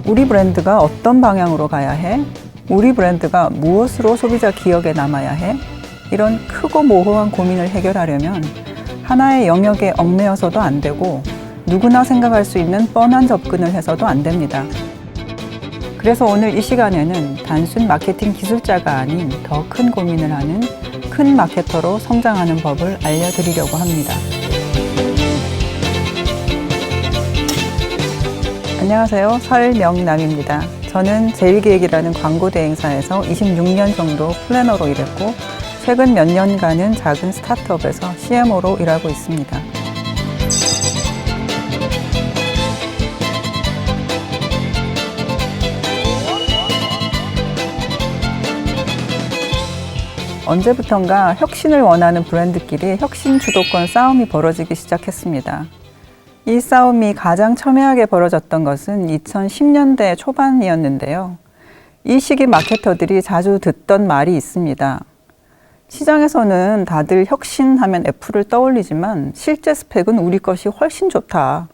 우리 브랜드가 어떤 방향으로 가야 해? 우리 브랜드가 무엇으로 소비자 기억에 남아야 해? 이런 크고 모호한 고민을 해결하려면 하나의 영역에 얽매여서도 안 되고 누구나 생각할 수 있는 뻔한 접근을 해서도 안 됩니다. 그래서 오늘 이 시간에는 단순 마케팅 기술자가 아닌 더 큰 고민을 하는 큰 마케터로 성장하는 법을 알려드리려고 합니다. 안녕하세요. 설명남입니다. 저는 제일기획이라는 광고 대행사에서 26년 정도 플래너로 일했고 최근 몇 년간은 작은 스타트업에서 CMO로 일하고 있습니다. 언제부턴가 혁신을 원하는 브랜드끼리 혁신 주도권 싸움이 벌어지기 시작했습니다. 이 싸움이 가장 첨예하게 벌어졌던 것은 2010년대 초반이었는데요. 이 시기 마케터들이 자주 듣던 말이 있습니다. 시장에서는 다들 혁신하면 애플을 떠올리지만 실제 스펙은 우리 것이 훨씬 좋다.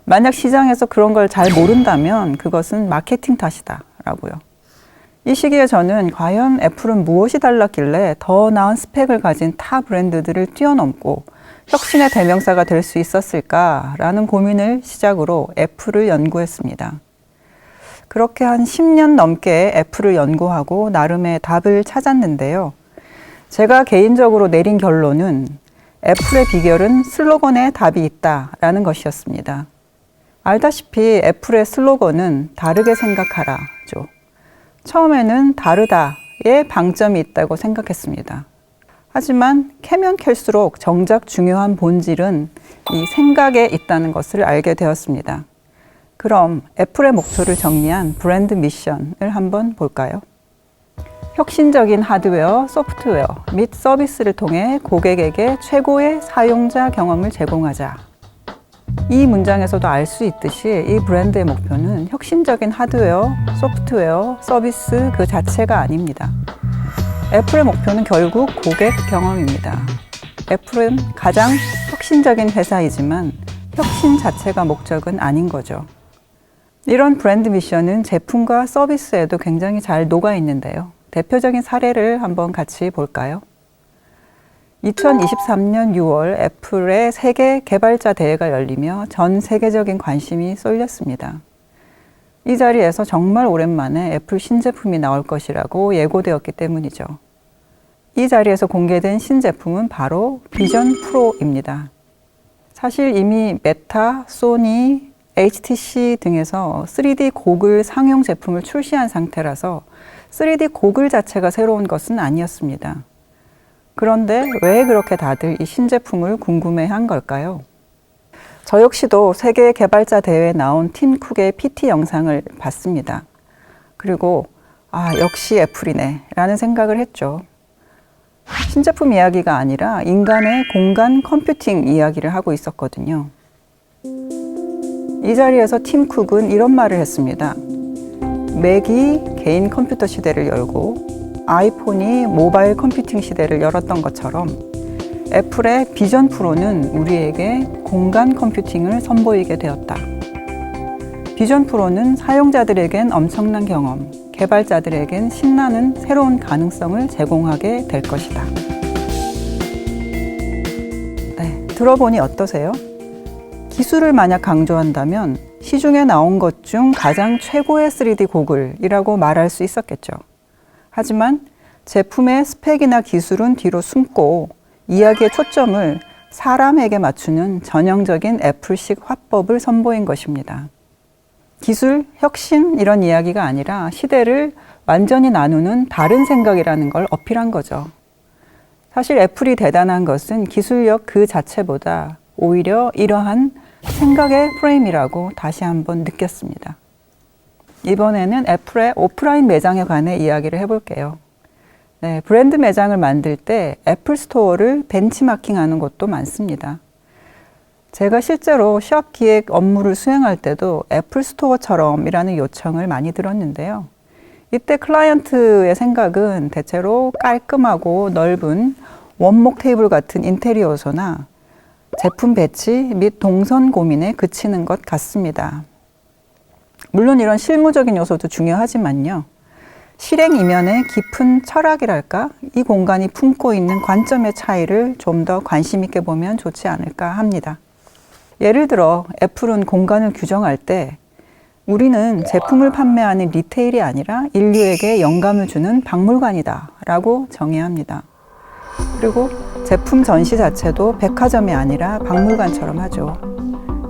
만약 시장에서 그런 걸 잘 모른다면 그것은 마케팅 탓이다 라고요. 이 시기에 저는 과연 애플은 무엇이 달랐길래 더 나은 스펙을 가진 타 브랜드들을 뛰어넘고 혁신의 대명사가 될 수 있었을까라는 고민을 시작으로 애플을 연구했습니다. 그렇게 한 10년 넘게 애플을 연구하고 나름의 답을 찾았는데요. 제가 개인적으로 내린 결론은 애플의 비결은 슬로건에 답이 있다라는 것이었습니다. 알다시피 애플의 슬로건은 다르게 생각하라죠. 처음에는 다르다에 방점이 있다고 생각했습니다. 하지만 캐면 캘수록 정작 중요한 본질은 이 생각에 있다는 것을 알게 되었습니다. 그럼 애플의 목표를 정리한 브랜드 미션을 한번 볼까요? 혁신적인 하드웨어, 소프트웨어 및 서비스를 통해 고객에게 최고의 사용자 경험을 제공하자. 이 문장에서도 알 수 있듯이 이 브랜드의 목표는 혁신적인 하드웨어, 소프트웨어, 서비스 그 자체가 아닙니다. 애플의 목표는 결국 고객 경험입니다. 애플은 가장 혁신적인 회사이지만 혁신 자체가 목적은 아닌 거죠. 이런 브랜드 미션은 제품과 서비스에도 굉장히 잘 녹아 있는데요. 대표적인 사례를 한번 같이 볼까요? 2023년 6월 애플의 세계 개발자 대회가 열리며 전 세계적인 관심이 쏠렸습니다. 이 자리에서 정말 오랜만에 애플 신제품이 나올 것이라고 예고되었기 때문이죠. 이 자리에서 공개된 신제품은 바로 비전 프로입니다. 사실 이미 메타, 소니, HTC 등에서 3D 고글 상용 제품을 출시한 상태라서 3D 고글 자체가 새로운 것은 아니었습니다. 그런데 왜 그렇게 다들 이 신제품을 궁금해한 걸까요? 저 역시도 세계 개발자 대회에 나온 팀 쿡의 PT 영상을 봤습니다. 그리고 역시 애플이네 라는 생각을 했죠. 신제품 이야기가 아니라 인간의 공간 컴퓨팅 이야기를 하고 있었거든요. 이 자리에서 팀 쿡은 이런 말을 했습니다. 맥이 개인 컴퓨터 시대를 열고 아이폰이 모바일 컴퓨팅 시대를 열었던 것처럼 애플의 비전 프로는 우리에게 공간 컴퓨팅을 선보이게 되었다. 비전 프로는 사용자들에겐 엄청난 경험, 개발자들에겐 신나는 새로운 가능성을 제공하게 될 것이다. 네, 들어보니 어떠세요? 기술을 만약 강조한다면 시중에 나온 것 중 가장 최고의 3D 고글이라고 말할 수 있었겠죠. 하지만 제품의 스펙이나 기술은 뒤로 숨고 이야기의 초점을 사람에게 맞추는 전형적인 애플식 화법을 선보인 것입니다. 기술, 혁신 이런 이야기가 아니라 시대를 완전히 나누는 다른 생각이라는 걸 어필한 거죠. 사실 애플이 대단한 것은 기술력 그 자체보다 오히려 이러한 생각의 프레임이라고 다시 한번 느꼈습니다. 이번에는 애플의 오프라인 매장에 관해 이야기를 해볼게요. 네, 브랜드 매장을 만들 때 애플 스토어를 벤치마킹하는 곳도 많습니다. 제가 실제로 샵 기획 업무를 수행할 때도 애플 스토어처럼이라는 요청을 많이 들었는데요. 이때 클라이언트의 생각은 대체로 깔끔하고 넓은 원목 테이블 같은 인테리어 요소나 제품 배치 및 동선 고민에 그치는 것 같습니다. 물론 이런 실무적인 요소도 중요하지만요. 실행 이면의 깊은 철학이랄까? 이 공간이 품고 있는 관점의 차이를 좀 더 관심 있게 보면 좋지 않을까 합니다. 예를 들어 애플은 공간을 규정할 때 우리는 제품을 판매하는 리테일이 아니라 인류에게 영감을 주는 박물관이다 라고 정의합니다. 그리고 제품 전시 자체도 백화점이 아니라 박물관처럼 하죠.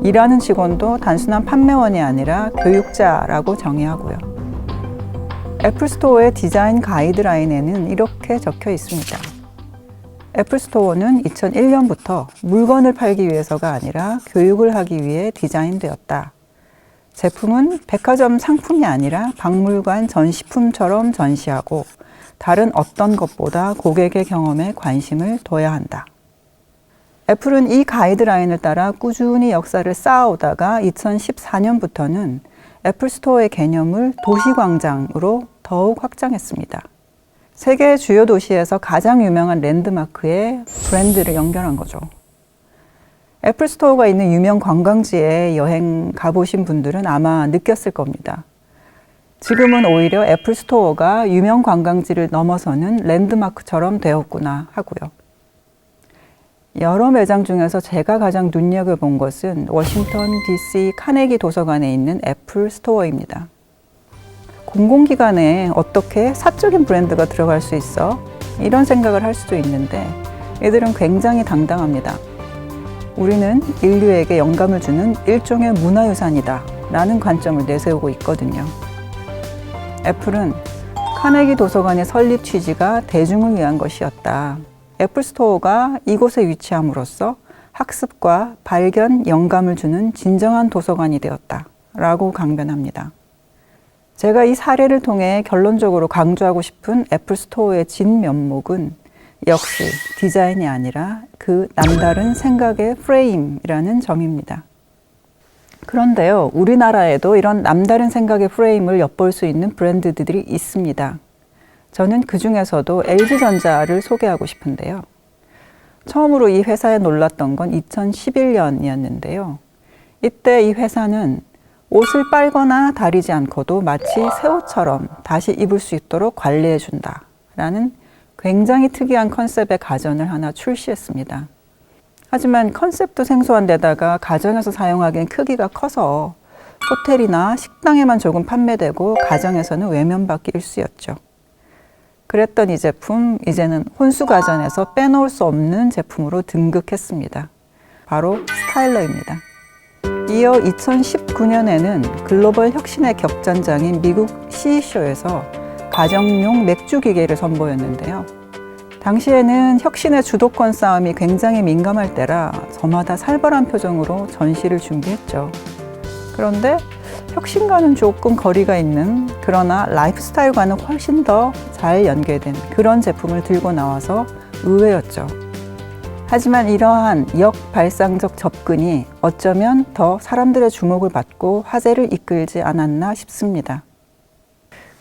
일하는 직원도 단순한 판매원이 아니라 교육자라고 정의하고요. 애플 스토어의 디자인 가이드라인에는 이렇게 적혀 있습니다. 애플 스토어는 2001년부터 물건을 팔기 위해서가 아니라 교육을 하기 위해 디자인되었다. 제품은 백화점 상품이 아니라 박물관 전시품처럼 전시하고 다른 어떤 것보다 고객의 경험에 관심을 둬야 한다. 애플은 이 가이드라인을 따라 꾸준히 역사를 쌓아오다가 2014년부터는 애플 스토어의 개념을 도시광장으로 더욱 확장했습니다. 세계 주요 도시에서 가장 유명한 랜드마크에 브랜드를 연결한 거죠. 애플 스토어가 있는 유명 관광지에 여행 가보신 분들은 아마 느꼈을 겁니다. 지금은 오히려 애플 스토어가 유명 관광지를 넘어서는 랜드마크처럼 되었구나 하고요. 여러 매장 중에서 제가 가장 눈여겨본 것은 워싱턴 DC 카네기 도서관에 있는 애플 스토어입니다. 공공기관에 어떻게 사적인 브랜드가 들어갈 수 있어? 이런 생각을 할 수도 있는데 이들은 굉장히 당당합니다. 우리는 인류에게 영감을 주는 일종의 문화유산이다 라는 관점을 내세우고 있거든요. 애플은 카네기 도서관의 설립 취지가 대중을 위한 것이었다. 애플 스토어가 이곳에 위치함으로써 학습과 발견, 영감을 주는 진정한 도서관이 되었다 라고 강변합니다. 제가 이 사례를 통해 결론적으로 강조하고 싶은 애플 스토어의 진면목은 역시 디자인이 아니라 그 남다른 생각의 프레임이라는 점입니다. 그런데요, 우리나라에도 이런 남다른 생각의 프레임을 엿볼 수 있는 브랜드들이 있습니다. 저는 그 중에서도 LG전자를 소개하고 싶은데요. 처음으로 이 회사에 놀랐던 건 2011년이었는데요. 이때 이 회사는 옷을 빨거나 다리지 않고도 마치 새 옷처럼 다시 입을 수 있도록 관리해준다 라는 굉장히 특이한 컨셉의 가전을 하나 출시했습니다. 하지만 컨셉도 생소한 데다가 가정에서 사용하기엔 크기가 커서 호텔이나 식당에만 조금 판매되고 가정에서는 외면받기 일쑤였죠. 그랬던 이 제품, 이제는 혼수가전에서 빼놓을 수 없는 제품으로 등극했습니다. 바로 스타일러입니다. 이어 2019년에는 글로벌 혁신의 격전장인 미국 CE쇼에서 가정용 맥주 기계를 선보였는데요. 당시에는 혁신의 주도권 싸움이 굉장히 민감할 때라 저마다 살벌한 표정으로 전시를 준비했죠. 그런데 혁신과는 조금 거리가 있는, 그러나 라이프스타일과는 훨씬 더 잘 연계된 그런 제품을 들고 나와서 의외였죠. 하지만 이러한 역발상적 접근이 어쩌면 더 사람들의 주목을 받고 화제를 이끌지 않았나 싶습니다.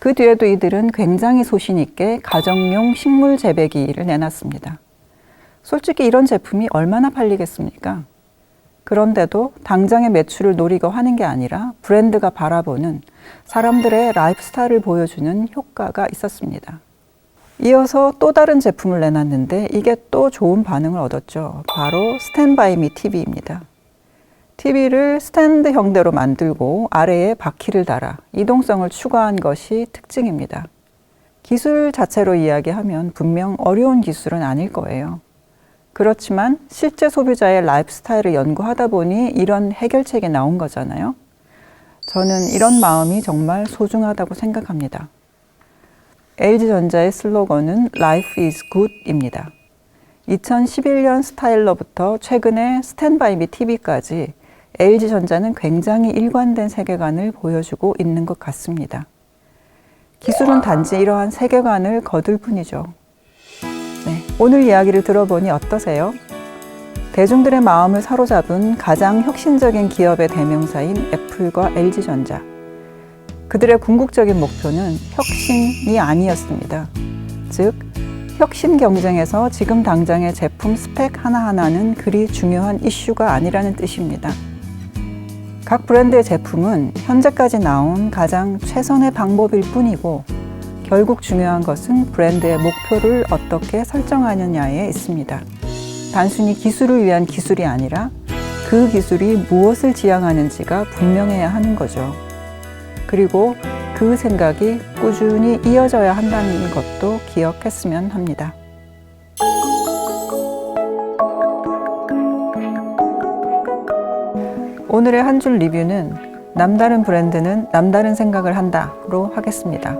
그 뒤에도 이들은 굉장히 소신 있게 가정용 식물 재배기를 내놨습니다. 솔직히 이런 제품이 얼마나 팔리겠습니까? 그런데도 당장의 매출을 노리고 하는 게 아니라 브랜드가 바라보는 사람들의 라이프스타일을 보여주는 효과가 있었습니다. 이어서 또 다른 제품을 내놨는데 이게 또 좋은 반응을 얻었죠. 바로 스탠바이미 TV입니다. TV를 스탠드 형태로 만들고 아래에 바퀴를 달아 이동성을 추가한 것이 특징입니다. 기술 자체로 이야기하면 분명 어려운 기술은 아닐 거예요. 그렇지만 실제 소비자의 라이프스타일을 연구하다 보니 이런 해결책이 나온 거잖아요. 저는 이런 마음이 정말 소중하다고 생각합니다. LG전자의 슬로건은 Life is Good입니다. 2011년 스타일러부터 최근에 스탠바이미 TV까지 LG전자는 굉장히 일관된 세계관을 보여주고 있는 것 같습니다. 기술은 단지 이러한 세계관을 거둘 뿐이죠. 네, 오늘 이야기를 들어보니 어떠세요? 대중들의 마음을 사로잡은 가장 혁신적인 기업의 대명사인 애플과 LG전자. 그들의 궁극적인 목표는 혁신이 아니었습니다. 즉, 혁신 경쟁에서 지금 당장의 제품 스펙 하나하나는 그리 중요한 이슈가 아니라는 뜻입니다. 각 브랜드의 제품은 현재까지 나온 가장 최선의 방법일 뿐이고, 결국 중요한 것은 브랜드의 목표를 어떻게 설정하느냐에 있습니다. 단순히 기술을 위한 기술이 아니라 그 기술이 무엇을 지향하는지가 분명해야 하는 거죠. 그리고 그 생각이 꾸준히 이어져야 한다는 것도 기억했으면 합니다. 오늘의 한 줄 리뷰는 남다른 브랜드는 남다른 생각을 한다로 하겠습니다.